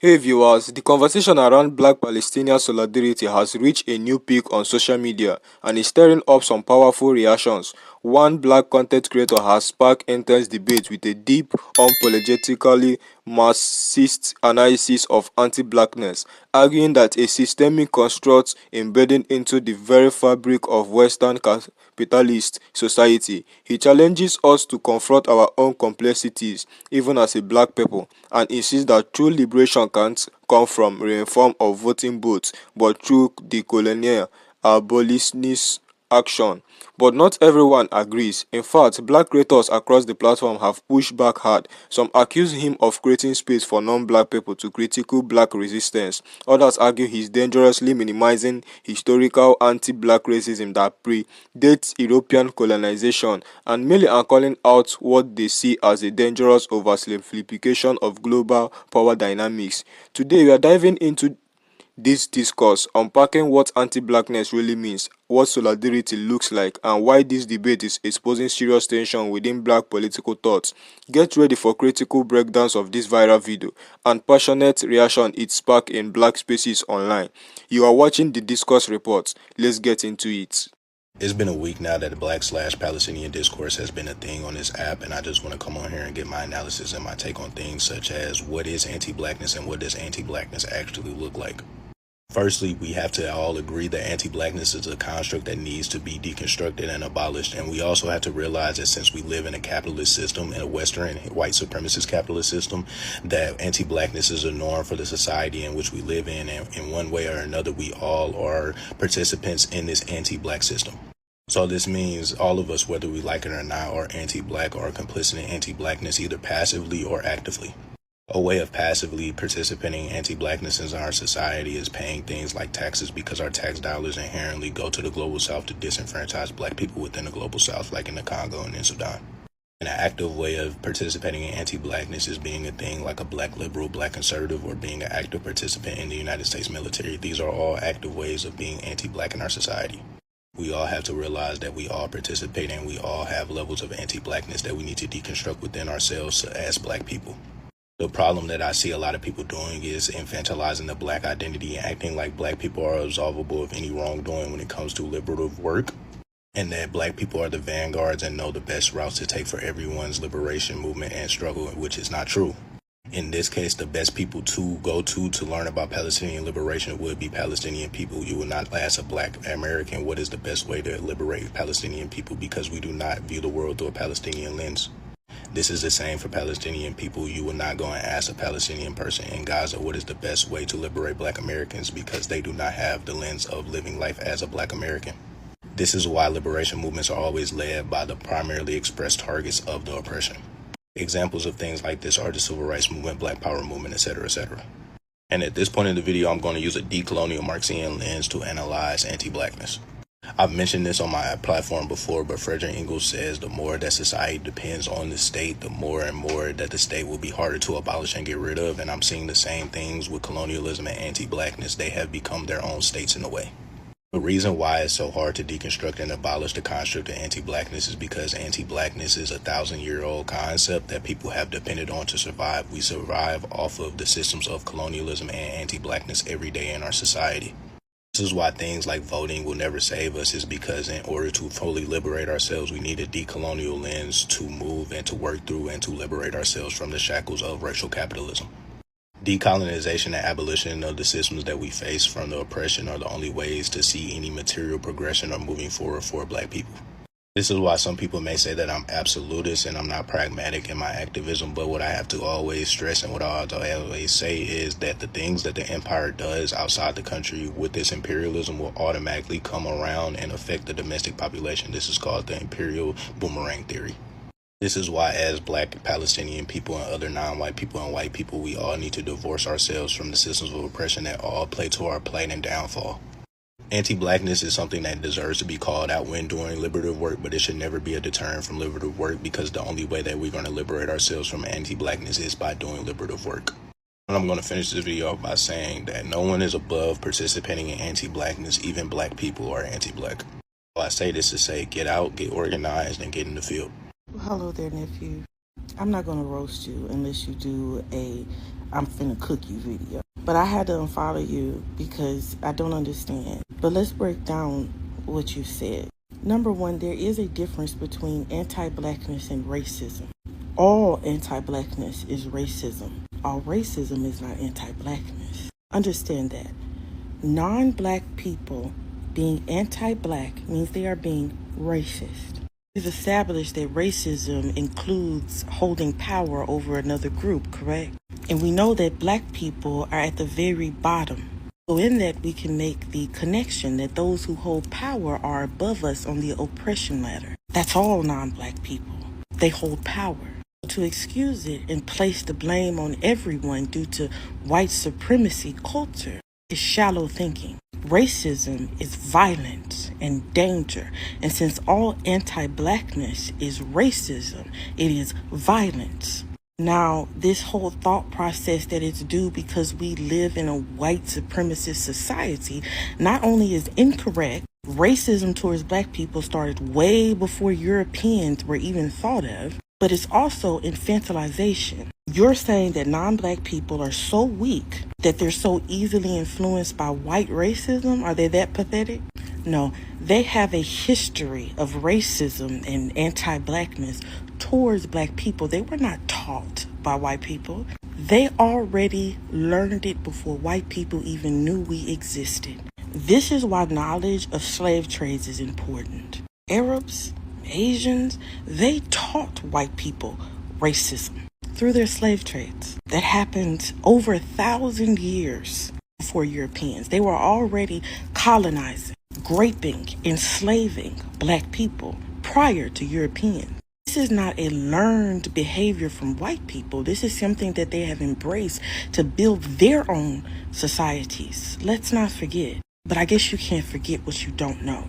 Hey viewers, the conversation around Black Palestinian solidarity has reached a new peak on social media and is stirring up some powerful reactions. One Black content creator has sparked intense debate with a deep, unapologetically Marxist analysis of anti-Blackness, arguing that a systemic construct embedded into the very fabric of Western capitalist society. He challenges us to confront our own complexities, even as a Black people, and insists that true liberation can't come from reform of voting booths, but through decolonial abolitionist action. But not everyone agrees. In fact, Black creators across the platform have pushed back hard. Some accuse him of creating space for non-Black people to critical Black resistance. Others argue he's dangerously minimizing historical anti-Black racism that predates European colonization, and merely are calling out what they see as a dangerous oversimplification of global power dynamics. Today we are diving into this discourse, unpacking what anti-Blackness really means, what solidarity looks like, and why this debate is exposing serious tension within Black political thought. Get ready for critical breakdowns of this viral video and passionate reaction it sparked in Black spaces online. You are watching the Discourse Report. Let's get into it. It's been a week now that the Black/Palestinian discourse has been a thing on this app, and I just want to come on here and get my analysis and my take on things such as what is anti-Blackness and what does anti-Blackness actually look like. Firstly, we have to all agree that anti-Blackness is a construct that needs to be deconstructed and abolished, and we also have to realize that since we live in a capitalist system, in a Western white supremacist capitalist system, that anti-Blackness is a norm for the society in which we live in, and in one way or another, we all are participants in this anti-Black system. So this means all of us, whether we like it or not, are anti-Black or complicit in anti-Blackness, either passively or actively. A way of passively participating in anti-Blackness in our society is paying things like taxes, because our tax dollars inherently go to the global south to disenfranchise Black people within the global south, like in the Congo and in Sudan. An active way of participating in anti-Blackness is being a thing like a Black liberal, Black conservative, or being an active participant in the United States military. These are all active ways of being anti-Black in our society. We all have to realize that we all participate and we all have levels of anti-Blackness that we need to deconstruct within ourselves as Black people. The problem that I see a lot of people doing is infantilizing the Black identity and acting like Black people are absolvable of any wrongdoing when it comes to liberative work, and that Black people are the vanguards and know the best routes to take for everyone's liberation movement and struggle, which is not true. In this case, the best people to go to learn about Palestinian liberation would be Palestinian people. You will not ask a Black American what is the best way to liberate Palestinian people, because we do not view the world through a Palestinian lens. This is the same for Palestinian people. You will not go and ask a Palestinian person in Gaza what is the best way to liberate Black Americans, because they do not have the lens of living life as a Black American. This is why liberation movements are always led by the primarily expressed targets of the oppression. Examples of things like this are the Civil Rights Movement, Black Power Movement, etc., etc. And at this point in the video, I'm going to use a decolonial Marxian lens to analyze anti-Blackness. I've mentioned this on my platform before, but Frederick Engels says the more that society depends on the state, the more and more that the state will be harder to abolish and get rid of. And I'm seeing the same things with colonialism and anti-Blackness. They have become their own states in a way. The reason why it's so hard to deconstruct and abolish the construct of anti-Blackness is because anti-Blackness is a 1,000-year-old concept that people have depended on to survive. We survive off of the systems of colonialism and anti-Blackness every day in our society. This is why things like voting will never save us, is because in order to fully liberate ourselves, we need a decolonial lens to move and to work through and to liberate ourselves from the shackles of racial capitalism. Decolonization and abolition of the systems that we face from the oppression are the only ways to see any material progression or moving forward for Black people. This is why some people may say that I'm absolutist and I'm not pragmatic in my activism, but what I have to always stress and what I always say is that the things that the empire does outside the country with this imperialism will automatically come around and affect the domestic population. This is called the imperial boomerang theory. This is why, as Black Palestinian people and other non-white people and white people, we all need to divorce ourselves from the systems of oppression that all play to our plight and downfall. Anti-Blackness is something that deserves to be called out when doing liberative work, but it should never be a deterrent from liberative work, because the only way that we're going to liberate ourselves from anti-Blackness is by doing liberative work. And I'm going to finish this video off by saying that no one is above participating in anti-Blackness. Even Black people are anti-Black. So I say this to say, get out, get organized, and get in the field. Hello there, nephew. I'm not going to roast you unless you do a I'm finna cook you video. But I had to unfollow you because I don't understand. But let's break down what you said. Number one, there is a difference between anti-blackness and racism. All anti-blackness is racism. All racism is not anti-blackness. Understand that. Non-black people being anti-black means they are being racist. It's established that racism includes holding power over another group, correct? And we know that black people are at the very bottom. So in that, we can make the connection that those who hold power are above us on the oppression ladder. That's all non-black people. They hold power. To excuse it and place the blame on everyone due to white supremacy culture is shallow thinking. Racism is violence and danger, and since all anti-blackness is racism, it is violence. Now, this whole thought process that it's due because we live in a white supremacist society not only is incorrect, racism towards black people started way before Europeans were even thought of, but it's also infantilization. You're saying that non-black people are so weak that they're so easily influenced by white racism? Are they that pathetic? No, they have a history of racism and anti-blackness towards black people. They were not taught by white people. They already learned it before white people even knew we existed. This is why knowledge of slave trades is important. Arabs, Asians, they taught white people racism through their slave trades. That happened over 1,000 years before Europeans. They were already colonizing, raping, enslaving black people prior to Europeans. This is not a learned behavior from white people. This is something that they have embraced to build their own societies. Let's not forget. But I guess you can't forget what you don't know.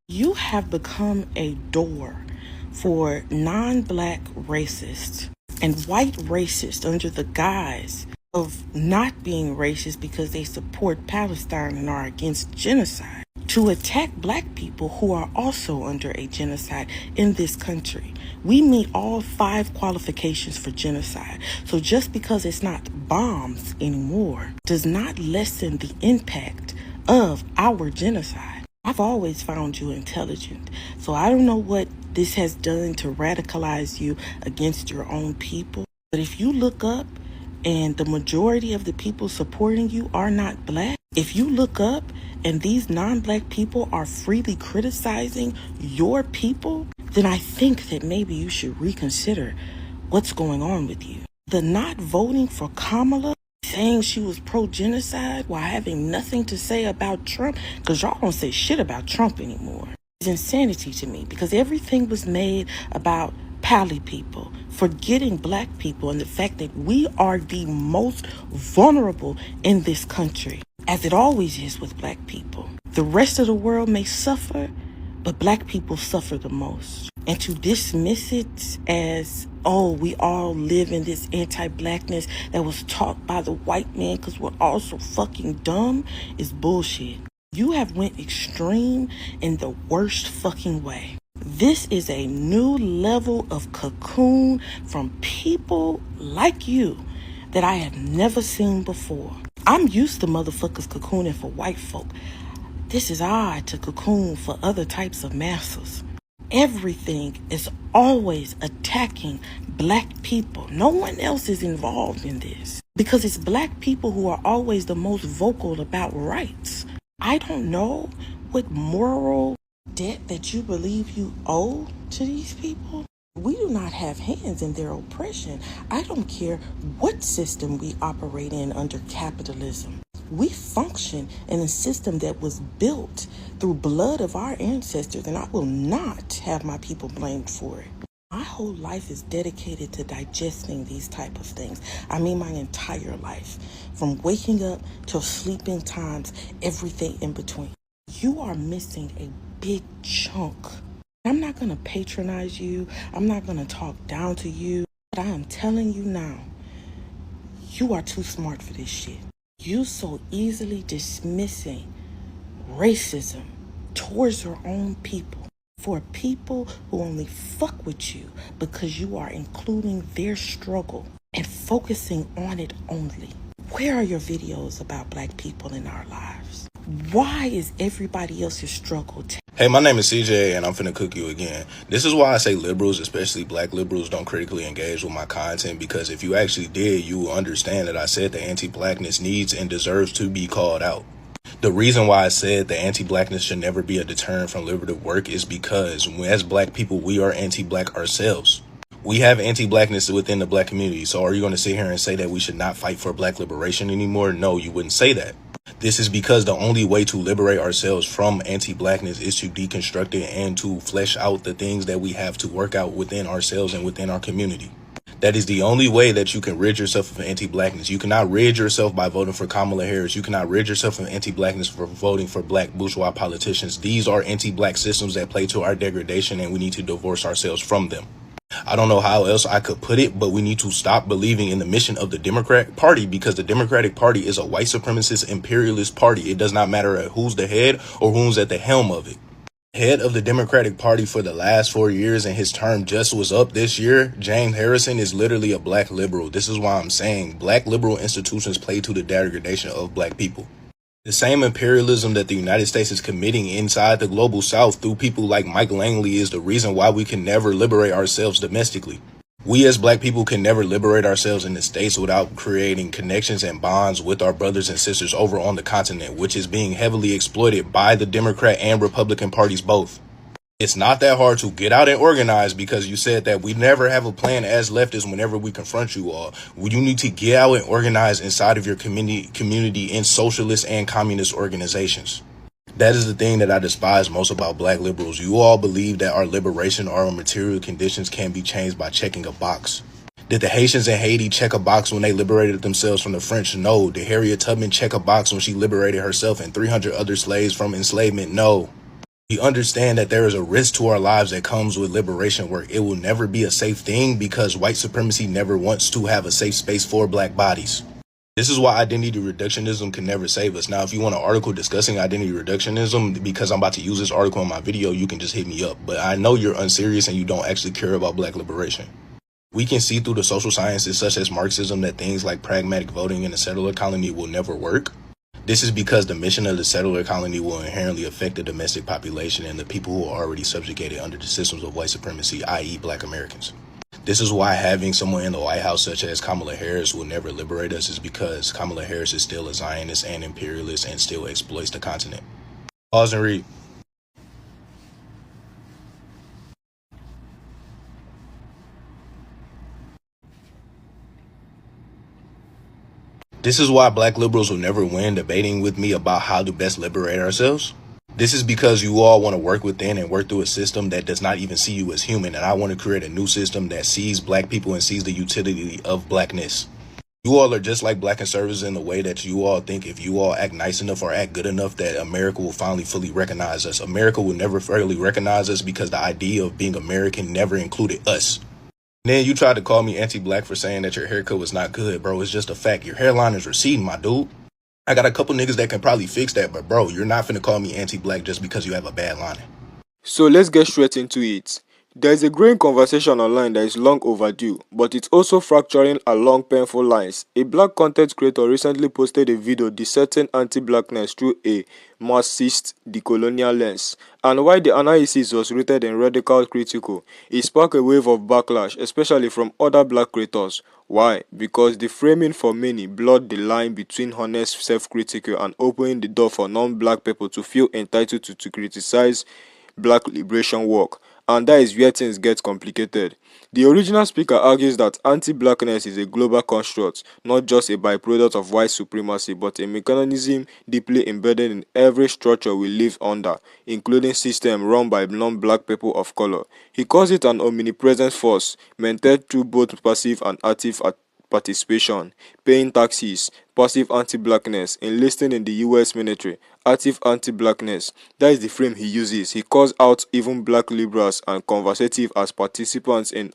You have become a door for non-black racists and white racists under the guise of not being racist because they support Palestine and are against genocide to attack black people who are also under a genocide in this country. We meet all 5 qualifications for genocide. So just because it's not bombs anymore does not lessen the impact of our genocide. I've always found you intelligent, so I don't know what this has done to radicalize you against your own people. But if you look up and the majority of the people supporting you are not black, if you look up and these non-black people are freely criticizing your people, then I think that maybe you should reconsider what's going on with you. The not voting for Kamala, saying she was pro-genocide while having nothing to say about Trump, because y'all don't say shit about Trump anymore, is insanity to me, because everything was made about Pali people, forgetting black people and the fact that we are the most vulnerable in this country, as it always is with black people. The rest of the world may suffer, but black people suffer the most. And to dismiss it as, oh, we all live in this anti-blackness that was taught by the white man because we're all so fucking dumb is bullshit. You have went extreme in the worst fucking way. This is a new level of cocoon from people like you that I have never seen before. I'm used to motherfuckers cocooning for white folk. This is odd to cocoon for other types of masses. Everything is always attacking black people. No one else is involved in this because it's black people who are always the most vocal about rights. I don't know what moral debt that you believe you owe to these people. We do not have hands in their oppression. I don't care what system we operate in under capitalism. We function in a system that was built through blood of our ancestors, and I will not have my people blamed for it. My whole life is dedicated to digesting these type of things. I mean, my entire life, from waking up till sleeping times, everything in between. You are missing a big chunk. I'm not going to patronize you. I'm not going to talk down to you. But I am telling you now, you are too smart for this shit. You so easily dismissing racism towards your own people for people who only fuck with you because you are including their struggle. and focusing on it only. Where are your videos about black people in our lives? Why is everybody else's struggle? Hey, my name is CJ, and I'm finna cook you again. This is why I say liberals, especially black liberals, don't critically engage with my content, because if you actually did, you will understand that I said the anti-blackness needs and deserves to be called out. The reason why I said the anti-blackness should never be a deterrent from liberative work is because as black people, we are anti-black ourselves. We have anti-blackness within the black community. So are you going to sit here and say that we should not fight for black liberation anymore? No, you wouldn't say that. This is because the only way to liberate ourselves from anti-blackness is to deconstruct it and to flesh out the things that we have to work out within ourselves and within our community. That is the only way that you can rid yourself of anti-blackness. You cannot rid yourself by voting for Kamala Harris. You cannot rid yourself of anti-blackness for voting for black bourgeois politicians. These are anti-black systems that play to our degradation, and we need to divorce ourselves from them. I don't know how else I could put it, but we need to stop believing in the mission of the Democratic Party, because the Democratic Party is a white supremacist imperialist party. It does not matter who's the head or who's at the helm of it. Head of the Democratic Party for the last 4 years, and his term just was up this year, James Harrison, is literally a black liberal. This is why I'm saying black liberal institutions play to the degradation of black people. The same imperialism that the United States is committing inside the global south through people like Mike Langley is the reason why we can never liberate ourselves domestically. We as black people can never liberate ourselves in the States without creating connections and bonds with our brothers and sisters over on the continent, which is being heavily exploited by the Democrat and Republican parties both. It's not that hard to get out and organize, because you said that we never have a plan as leftists whenever we confront you all. You need to get out and organize inside of your community in socialist and communist organizations. That is the thing that I despise most about black liberals. You all believe that our liberation or our material conditions can be changed by checking a box. Did the Haitians in Haiti check a box when they liberated themselves from the French? No. Did Harriet Tubman check a box when she liberated herself and 300 other slaves from enslavement? No. We understand that there is a risk to our lives that comes with liberation work. It will never be a safe thing, because white supremacy never wants to have a safe space for black bodies. This is why identity reductionism can never save us. Now, if you want an article discussing identity reductionism, because I'm about to use this article in my video, you can just hit me up. But I know you're unserious and you don't actually care about black liberation. We can see through the social sciences such as Marxism that things like pragmatic voting in a settler colony will never work. This is because the mission of the settler colony will inherently affect the domestic population and the people who are already subjugated under the systems of white supremacy, i.e. black Americans. This is why having someone in the White House such as Kamala Harris will never liberate us, is because Kamala Harris is still a Zionist and imperialist and still exploits the continent. Pause and read. This is why black liberals will never win debating with me about how to best liberate ourselves. This is because you all want to work within and work through a system that does not even see you as human, and I want to create a new system that sees black people and sees the utility of blackness. You all are just like black conservatives in the way that you all think if you all act nice enough or act good enough that America will finally fully recognize us. America will never fully recognize us because the idea of being American never included us. Then you tried to call me anti-black for saying that your haircut was not good, bro. It's just a fact. Your hairline is receding, my dude. I got a couple niggas that can probably fix that, but bro, you're not finna call me anti-black just because you have a bad lining. So let's get straight into it. There is a growing conversation online that is long overdue, but it's also fracturing along painful lines. A black content creator recently posted a video dissecting anti-blackness through a Marxist decolonial lens, and while the analysis was rooted in radical critical, it sparked a wave of backlash, especially from other black creators. Why? Because the framing for many blurred the line between honest self-critical and opening the door for non-black people to feel entitled to criticize black liberation work, and that is where things get complicated. The original speaker argues that anti-blackness is a global construct, not just a byproduct of white supremacy, but a mechanism deeply embedded in every structure we live under, including systems run by non-black people of color. He calls it an omnipresent force, maintained through both passive and active participation, paying taxes, passive anti-blackness, enlisting in the US military, active anti-blackness. That is the frame he uses. He calls out even black liberals and conservatives as participants in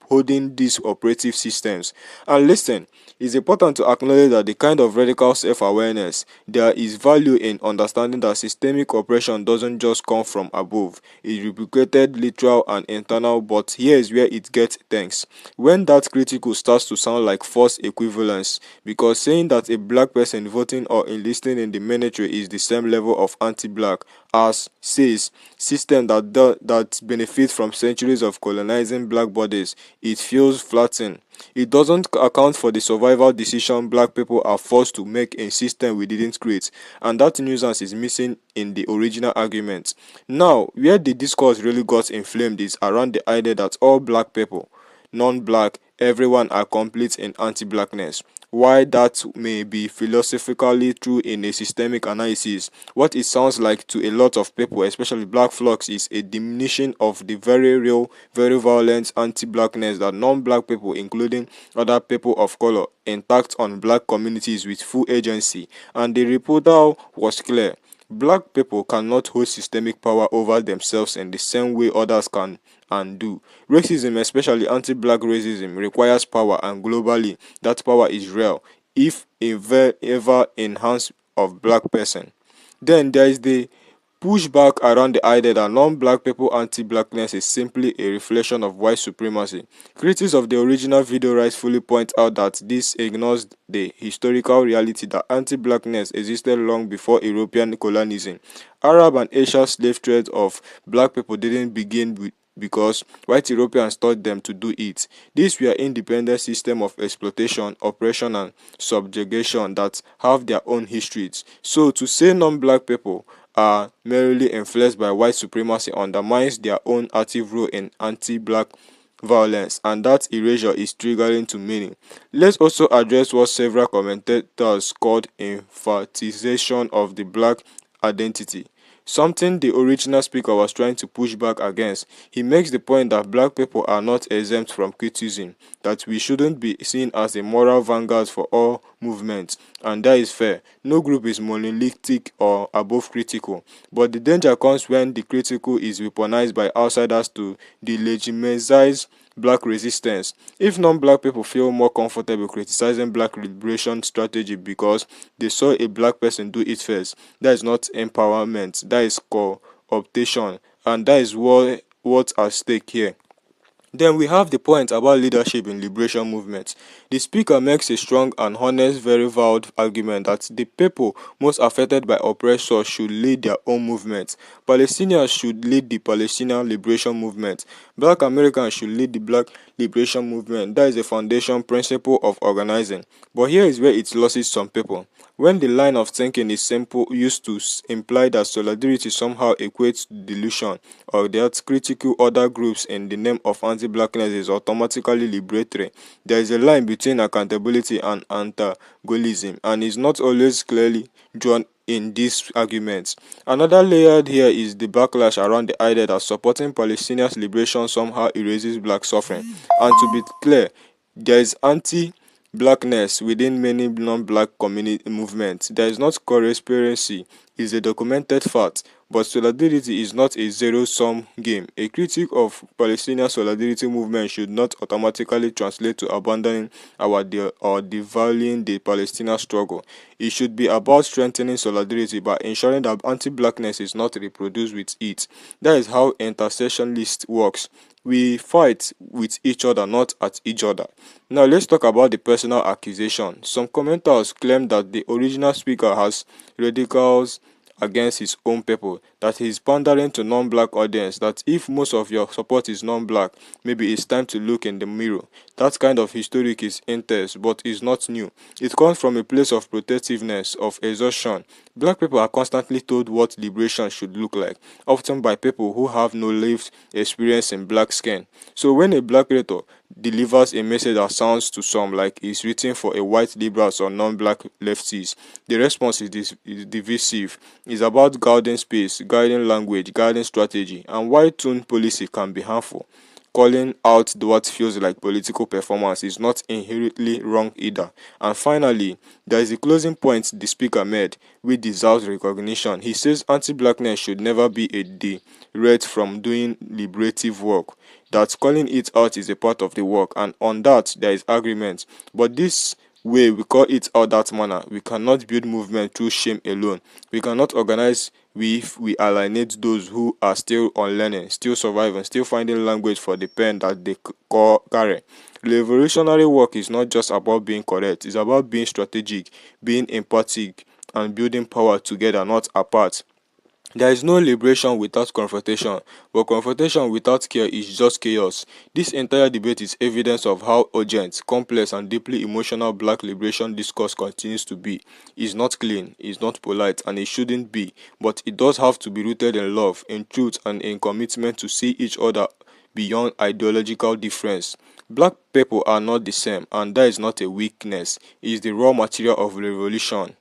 upholding these operative systems. And listen, it's important to acknowledge that the kind of radical self-awareness, there is value in understanding that systemic oppression doesn't just come from above. It's replicated, literal and internal, but here is where it gets tense. When that critical starts to sound like false equivalence, because saying that a black person voting or enlisting in the military is the same level of anti-black as, says, system that benefit from centuries of colonizing black bodies, it feels flattening. It doesn't account for the survival decision black people are forced to make in system we didn't create, and that nuance is missing in the original argument. Now, where the discourse really got inflamed is around the idea that all black people, non-black, everyone are complete in anti-blackness. Why that may be philosophically true in a systemic analysis, what it sounds like to a lot of people, especially black folks, is a diminution of the very real, very violent anti-blackness that non-black people, including other people of color, impact on black communities with full agency. And the rebuttal was clear. Black people cannot hold systemic power over themselves in the same way others can and do. Racism, especially anti-black racism, requires power, and globally, that power is real, if ever enhanced of black person. Then there is the pushback around the idea that non-black people anti-blackness is simply a reflection of white supremacy. Critics of the original video rightfully point out that this ignores the historical reality that anti-blackness existed long before European colonialism. Arab and Asian slave trade of black people didn't begin with because white Europeans taught them to do it. These were independent systems of exploitation, oppression, and subjugation that have their own histories. So to say non-black people are merely influenced by white supremacy undermines their own active role in anti-black violence, and that erasure is triggering to meaning. Let's also address what several commentators called enfatization of the black identity, something the original speaker was trying to push back against. He makes the point that black people are not exempt from criticism, that we shouldn't be seen as a moral vanguard for all movements, and that is fair. No group is monolithic or above critical, but the danger comes when the critical is weaponized by outsiders to delegitimize black resistance. If non-black people feel more comfortable criticizing black liberation strategy because they saw a black person do it first, that is not empowerment, that is co-optation, and that is what's at stake here. Then we have the point about leadership in liberation movements. The speaker makes a strong and honest, very valid argument that the people most affected by oppressors should lead their own movements. Palestinians should lead the Palestinian liberation movement. Black Americans should lead the Black liberation movement. That is the foundation principle of organizing. But here is where it loses some people. When the line of thinking is simple, used to imply that solidarity somehow equates to delusion, or that critical other groups in the name of anti-blackness is automatically liberatory, there is a line between accountability and antagonism, and is not always clearly drawn in these arguments. Another layer here is the backlash around the idea that supporting Palestinians' liberation somehow erases black suffering. And to be clear, there is anti-blackness within many non-black community movements. There is not conspiracy, is a documented fact, but solidarity is not a zero-sum game. A critique of Palestinian solidarity movement should not automatically translate to abandoning or devaluing the Palestinian struggle. It should be about strengthening solidarity by ensuring that anti-blackness is not reproduced with it. That is how intersectionalist works. We fight with each other, not at each other. Now let's talk about the personal accusation. Some commenters claim that the original speaker has radicals against his own people, that he is pandering to non-black audience, that if most of your support is non-black, maybe it's time to look in the mirror. That kind of historic is intense, but is not new. It comes from a place of protectiveness, of exhaustion. Black people are constantly told what liberation should look like, often by people who have no lived experience in black skin. So when a black rhetor delivers a message that sounds to some like it's written for a white liberals or non-black lefties, the response is divisive. It's about guarding space, guiding language, guiding strategy, and why tone policy can be harmful. Calling out what feels like political performance is not inherently wrong either. And finally, there is a closing point the speaker made which deserves recognition. He says anti-blackness should never be a deterrent from doing liberative work. that calling it out is a part of the work, and on that there is agreement. But this way we call it out that manner, we cannot build movement through shame alone. We cannot organize if we alienate those who are still unlearning, still surviving, still finding language for the pen that they carry. Revolutionary work is not just about being correct, it's about being strategic, being empathic, and building power together, not apart. There is no liberation without confrontation, but confrontation without care is just chaos. This entire debate is evidence of how urgent, complex, and deeply emotional black liberation discourse continues to be. It's not clean, it's not polite, and it shouldn't be, but it does have to be rooted in love, in truth, and in commitment to see each other beyond ideological difference. Black people are not the same, and that is not a weakness, it is the raw material of revolution.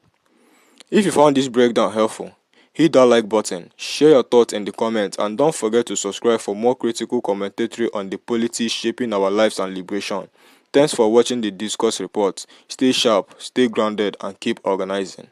If you found this breakdown helpful, hit that like button, share your thoughts in the comments, and don't forget to subscribe for more critical commentary on the politics shaping our lives and liberation. Thanks for watching the Discourse Report. Stay sharp, stay grounded, and keep organizing.